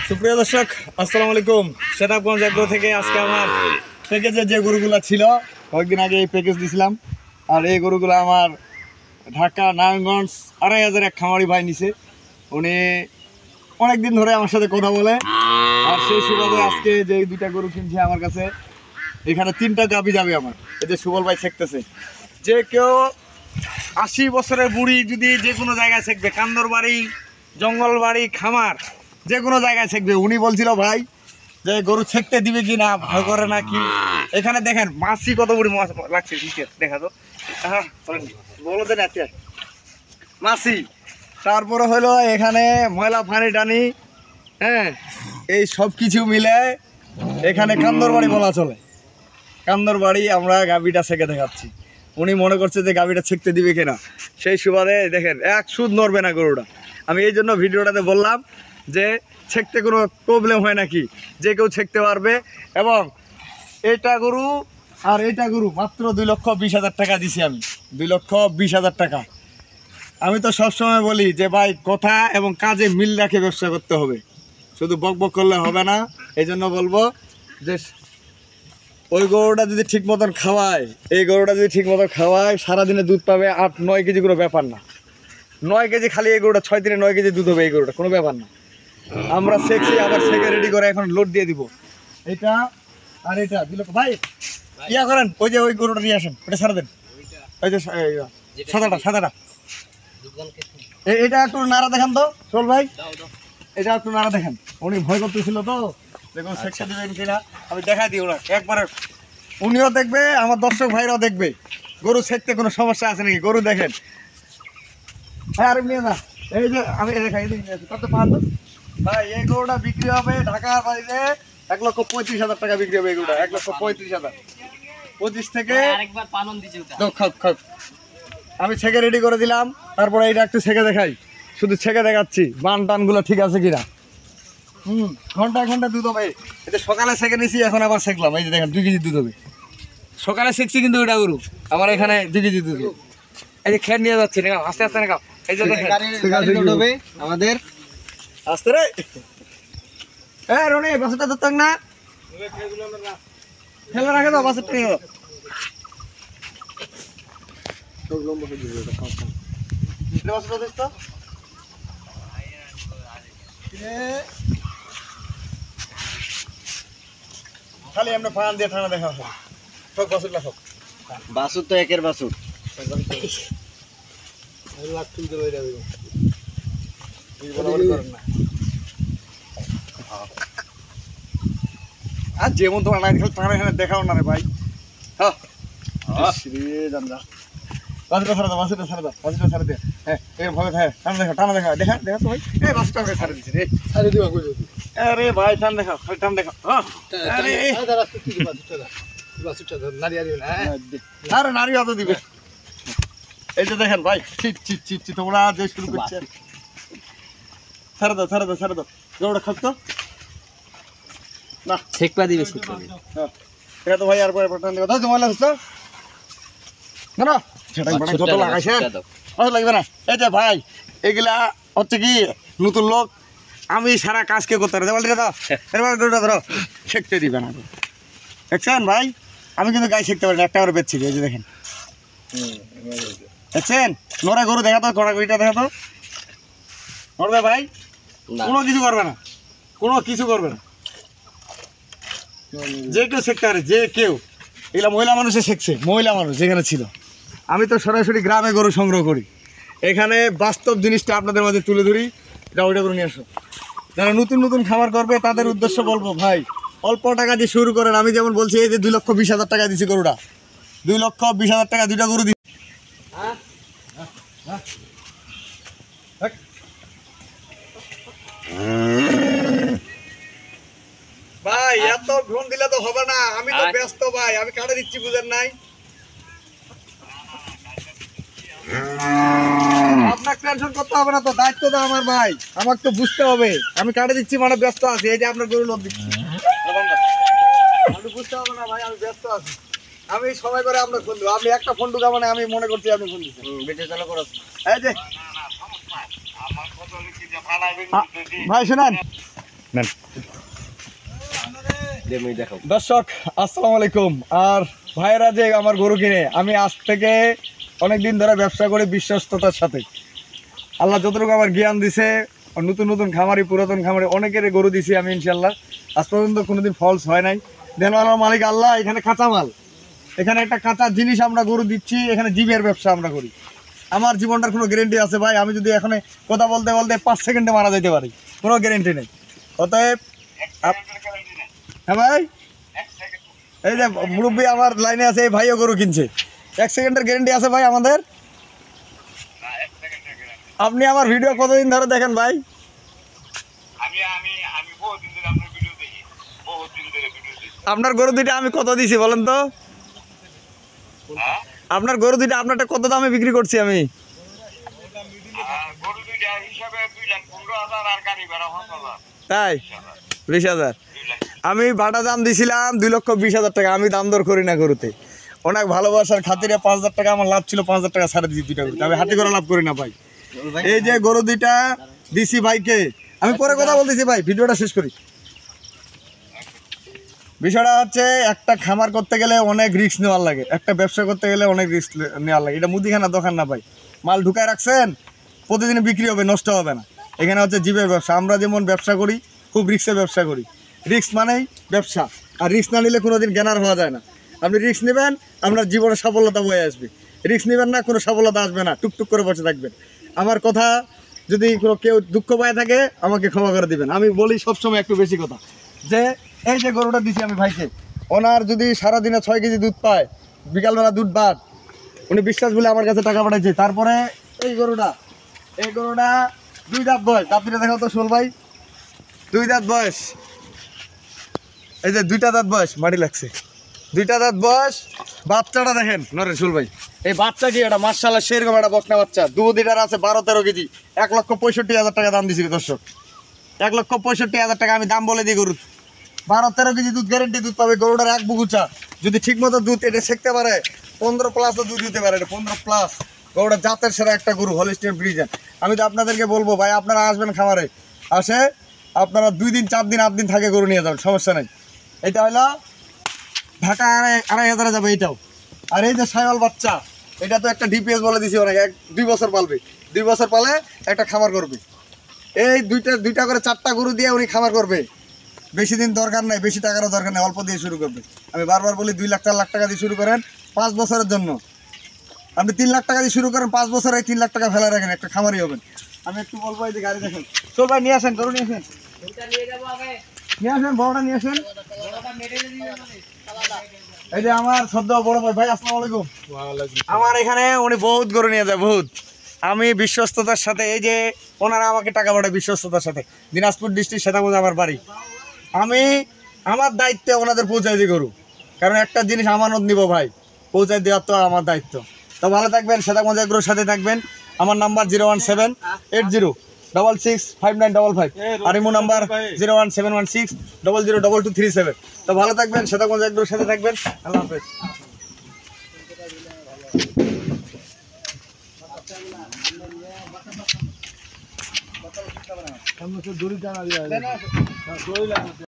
সুপ্রিয় দর্শক আসসালামু আলাইকুম। সেতাবগঞ্জ এগ্রো থেকে আজকে আমার প্যাকেজের যে গরুগুলো ছিল কয়েকদিন আগে এই প্যাকেজ দিয়েছিলাম, আর এই গরুগুলো আমার ঢাকা নারায়ণগঞ্জ ২৫০০ এক খামারি ভাই নিছে। উনি অনেকদিন ধরে আমার সাথে কথা বলে, আর সেই সুবাদে আজকে যে দুইটা গরু কিনছে আমার কাছে, এখানে 3টা গাভী যাবে আমার। এই যে সুবল ভাই ছেকতেছে, যে কেউ ৮০ বছরের বুড়ি যদি যে কোনো জায়গায় ছেকবে, কান্দর বাড়ি, জঙ্গল বাড়ি, খামার, যে কোনো জায়গায় ছেকবে। উনি বলছিল ভাই যে গরু ছেকতে দিবে কি না, ভয় করে না কি। এখানে দেখেন মাছি কত বুড়ি লাগছে, দেখা তো বলো দেন মাছি। তারপরে হলো এখানে ময়লা পানি টানি, হ্যাঁ, এই সব কিছু মিলে এখানে কান্দর বাড়ি বলা চলে। কান্দর বাড়ি আমরা গাভীটা ছেকে দেখাচ্ছি। উনি মনে করছে যে গাভীটা ছেকতে দিবে কিনা, সেই সুবাদে দেখেন এক সুদ নড়বে না গরুটা। আমি এই জন্য ভিডিওটাতে বললাম যে ছেকতে কোনো প্রবলেম হয় নাকি, যে কেউ ছেকতে পারবে। এবং এইটা গরু আর এইটা গরু মাত্র 2,20,000 টাকা দিছি আমি, 2,20,000 টাকা। আমি তো সবসময় বলি যে ভাই কথা এবং কাজে মিল রাখে ব্যবসা করতে হবে, শুধু বক বক করলে হবে না। এই জন্য বলবো যে ওই গরুটা যদি ঠিক মতন খাওয়ায়, এই গরুটা যদি ঠিক মতন খাওয়ায়, সারাদিনে দুধ পাবে 8-9 কেজি, কোনো ব্যাপার না। 9 কেজি খালি এই গরুটা, 6 দিনে 9 কেজি দুধ হবে এই গরুটা, কোনো ব্যাপার না। আমরা শেখছি, আবার শেখে রেডি করে এখন লোড দিয়ে দিব। এটা আর এটা দিল ভাই, ইয়া করেন, ওই যে ওই গরুটা নিয়ে আসেন, ওটা সারা দেন। ওই যে সাদাটা এটা একটু নাড়া দেখান তো সোল ভাই, এটা একটু নাড়া দেখেন। উনি ভয় করতেছিল তো দেখুন শেখা দেবেন কিনা, আমি দেখা দিই ওরা একবারে। উনিও দেখবে, আমার দর্শক ভাইরাও দেখবে গরু ছেকতে কোনো সমস্যা আছে নাকি। গরু দেখেন, হ্যাঁ আর নিয়ে না, এই যে আমি দেখাই কত পাহাড় ভাই। এই গরুটা বিক্রি হবে ঢাকার বাড়িতে 1,35,000 টাকা বিক্রি হবে এই গরুটা, 1,35,000। 25 থেকে আমি ছেকে রেডি করে দিলাম। তারপরে এইটা একটু ছেকে দেখাই, শুধু ছেকে দেখাচ্ছি বান টানগুলো ঠিক আছে কিনা। ঘন্টায় ঘন্টা দুধ হবে। এটা সকালে ছেকে নিয়েছি, এখন আবার ছেকলাম। এই যে দেখেন 2 কেজি দুধ হবে। সকালে ছেকছি কিন্তু ওইটা গরু, আমার এখানে 2 কেজি দুধ। এই যে খেয়ে নিয়ে যাচ্ছি, আস্তে আস্তে না। এই যে দেখেন আমাদের আস্তে রে, রনি বাসুটা ধরতাম না, ফেলে রাখে দাও বাসুটা নিয়ে দাও। খালি আমরা ফান দিয়ে ঠান্ডা দেখা হয় সব বাসুর লাখ বাসুর তো একের বাসুর। আর যেমন তোমার টানা এখানে দেখাও না রে ভাই। হ্যাঁ বাসুটা ছাড়া দাও, বাসুটা ছাড়া দে। হ্যাঁ ভাবে হ্যাঁ টানা দেখা দেখা দেখা তো ভাই। এই বাসুটা ছাড়া দিচ্ছি রে, ছাড়ে দিবা। আরে ভাই টান দেখাও, খালি টান দেখাও। আরে নারী অত দিবে। এই যে দেখেন ভাই, তোমরা যে শুরু করছে, ছাড়া দাও ছাড়া দাও ছাড়া দাও। গরুটা খাচ্ছ না, ছেকপা দিবে। হ্যাঁ এটা তো ভাই আর পরে টান দেবে। তোমার লাগছে না না, যত লাগাইছেন লাগবে না। এই যে ভাই এগুলা হচ্ছে কি নতুন লোক, আমি সারা কাজ কে করতে পারি। গরুটা ধরো, ছেকতে দিবে না। দেখছেন ভাই, আমি কিন্তু গায়ে ছেকতে পারি না, একটা করে বেচছি। এই যে দেখেন, দেখছেন নড়া গরু দেখা তো, কড়া গরুটা দেখা তো নড়বে ভাই, কোনো কিছু করবে না, কোনো কিছু করবে না। যে কেউ ছেকতে পারে, যে কেউ। এগুলা মহিলা মানুষে শেখছে, মহিলা মানুষ যেখানে ছিল। আমি তো সরাসরি গ্রামে গরু সংগ্রহ করি, এখানে বাস্তব জিনিসটা আপনাদের মাঝে তুলে ধরি। এটা ওইটা করে নিয়ে আসো। যারা নতুন নতুন খামার করবে তাদের উদ্দেশ্য বলবো, ভাই অল্প টাকা দিয়ে শুরু করেন। আমি যেমন বলছি, এই যে 2,20,000 টাকা দিচ্ছি গরুটা, 2,20,000 টাকা দুইটা গরু দিচ্ছি। ভাই এত ফোন দিলে তো হবে না, আমি তো ব্যস্ত ভাই, আমি কাটে দিচ্ছি, বুঝেন নাই? আপনার টেনশন করতে হবে না তো, দায়িত্ব তো আমার ভাই, আমাকে তো বুঝতে হবে। আমি কাটে দিচ্ছি মানে ব্যস্ত আছি। এই যে আপনার গরু লোক দিচ্ছি, আমি বুঝতে হবে না ভাই, আমি ব্যস্ত আছি। আমি সময় করে আপনার ফোন দেবো। আপনি একটা ফোন ঢুকা মানে আমি মনে করছি আপনি ফোন দিচ্ছেন। বেঁচে চালু করো। এই যে ভাই শোনেন, দর্শক আসসালামু আলাইকুম। আর ভাইয়েরা যে আমার গরু কিনে, আমি আজ থেকে অনেকদিন ধরে ব্যবসা করি বিশ্বস্ততার সাথে। আল্লাহ যতটুকু আমার জ্ঞান দিছে, নতুন নতুন খামারি, পুরাতন খামারি অনেকের গরু দিছি আমি ইনশাল্লাহ। আজ পর্যন্ত কোনোদিন ফলস হয় নাই। দেন আমার মালিক আল্লাহ। এখানে কাঁচামাল, এখানে একটা কাঁচা জিনিস আমরা গরু দিচ্ছি। এখানে জীবের ব্যবসা আমরা করি। আমার জীবনটার কোনো গ্যারেন্টি আছে ভাই? আমি যদি এখানে কথা বলতে বলতে 5 সেকেন্ডে মারা যেতে পারি, কোনো গ্যারেন্টি নেই। অতএব হ্যাঁ ভাই, এই যে মুরব্বী আমার লাইনে আছে, এই ভাইও গরু কিনছে। 1 সেকেন্ডের গ্যারেন্টি আছে ভাই আমাদের? আপনি আমার ভিডিও কতদিন ধরে দেখেন ভাই? আপনার গরু দুইটা আমি কত দিছি বলেন তো? আপনার গরু দুইটা আপনারটা কত দামে বিক্রি করছি আমি? তাই 20,000 আমি বাটা দাম দিছিলাম 2,20,000 টাকা। আমি দাম দর করি না গরুতে, অনেক ভালোবাসার খাতিরে 5,000 টাকা আমার লাভ ছিল, 5,000 টাকা ছাড়ে দিচ্ছি দুইটা গরুতে। আমি হাতি করে লাভ করি না ভাই। এই যে গরু দুইটা দিছি ভাইকে, আমি পরে কথা বলতেছি ভাই, ভিডিওটা শেষ করি। বিষয়টা হচ্ছে, একটা খামার করতে গেলে অনেক রিস্ক নেওয়ার লাগে, একটা ব্যবসা করতে গেলে অনেক রিস্ক নেওয়ার লাগে। এটা মুদিখানা দোকান না ভাই, মাল ঢুকায় রাখছেন, প্রতিদিন বিক্রি হবে, নষ্ট হবে না। এখানে হচ্ছে জীবের ব্যবসা। আমরা যেমন ব্যবসা করি, খুব রিস্কের ব্যবসা করি। রিস্ক মানেই ব্যবসা, আর রিস্ক না নিলে কোনোদিন জ্ঞানার হওয়া যায় না। আপনি রিস্ক নেবেন, আপনার জীবনে সফলতা বয়ে আসবে। রিস্ক নেবেন না, কোনো সফলতা আসবে না, টুকটুক করে বসে থাকবেন। আমার কথা যদি কোনো কেউ দুঃখ পায় থাকে, আমাকে ক্ষমা করে দিবেন। আমি বলি সবসময় একটু বেশি কথা, যে এই যে গরুটা দিছি আমি ভাইকে, ওনার যদি সারাদিনে 6 কেজি দুধ পায়, বিকালবেলা দুধ বাদ, উনি বিশ্বাস বলে আমার কাছে টাকা পাঠাইছে। তারপরে এই গরুটা 2 দাঁত বয়স, দাঁত দুটো দেখাও তো শোল ভাই, 2 দাঁত বয়স। এই যে 2টা দাঁত বয়স, মাটি লাগছে, 2টা দাঁত বয়স। বাচ্চাটা দেখেন নরেন শোল ভাই, এই বাচ্চা কি এটা মাশাআল্লাহ সেরকম একটা বকনা বাচ্চা। দুধ এটার আছে 12-13 কেজি। 1,65,000 টাকা দাম দিছি দর্শক, 1,65,000 টাকা আমি দাম বলে দিই গরুর। 12-13 কেজি দুধ গ্যারেন্টি দুধ পাবে। গরুটার এক বুকুচা, যদি ঠিক মতো দুধ এটা শেখতে পারে 15+ দুধ দিতে পারে। এটা 15+। গরুটা জাতের সেরা একটা গরু, হলিস্টিয়ান ফ্রিজিয়ান। আমি তো আপনাদেরকে বলবো ভাই, আপনারা আসবেন খামারে, আসে আপনারা 2 দিন 4 দিন 8 দিন থাকে গরু নিয়ে যাবেন, সমস্যা নেই। এটা হলো ঢাকা 2,500 যাবে এটাও। আর এই যে সাইওয়াল বাচ্চা, এটা তো একটা ডিপিএস বলে দিছি অনেক, 2 বছর পালবে। 2 বছর পালে একটা খামার করবে। এই দুইটা করে 4টা গরু দিয়ে উনি খামার করবে। বেশি দিন দরকার নাই, বেশি টাকারও দরকার নেই, অল্প দিয়ে শুরু করবে। আমি বারবার বলি 2 লাখ 4 লাখ টাকা দিয়ে শুরু করেন 5 বছরের জন্য। আপনি 3 লাখ টাকা দিয়ে শুরু করেন, 5 বছরে 3 লাখ টাকা ফেলে রাখেন, একটা খামারই হবেন। আমি একটু বলবো, এই যে গাড়ি দেখেন, চল ভাই নিয়ে আসেন, গরু নিয়ে আসেন, নিয়ে আসেন, বড়টা নিয়ে আসেন। এই যে আমার সদ্য বড় ভাই, ভাই আসসালামু আলাইকুম। আমার এখানে উনি বহুত গরু নিয়ে যায়, বহুত। আমি বিশ্বস্ততার সাথে, এই যে ওনারা আমাকে টাকা পাঠায় বিশ্বস্ততার সাথে। দিনাজপুর ডিস্ট্রিক্ট সেতাগঞ্জ আমার বাড়ি। আমি আমার দায়িত্বে ওনাদের পৌঁছাই দিই গরু, কারণ একটা জিনিস আমানত নিব ভাই, পৌঁছাই দেওয়ার তো আমার দায়িত্ব। তো ভালো থাকবেন, সেতাগঞ্জ এগ্রোর সাথে থাকবেন। আমার নাম্বার 01780665955, আর ইমো নাম্বার 01716002237। তো ভালো থাকবেন, সেতাগঞ্জ এগ্রোর সাথে থাকবেন। আল্লাহ হাফেজ।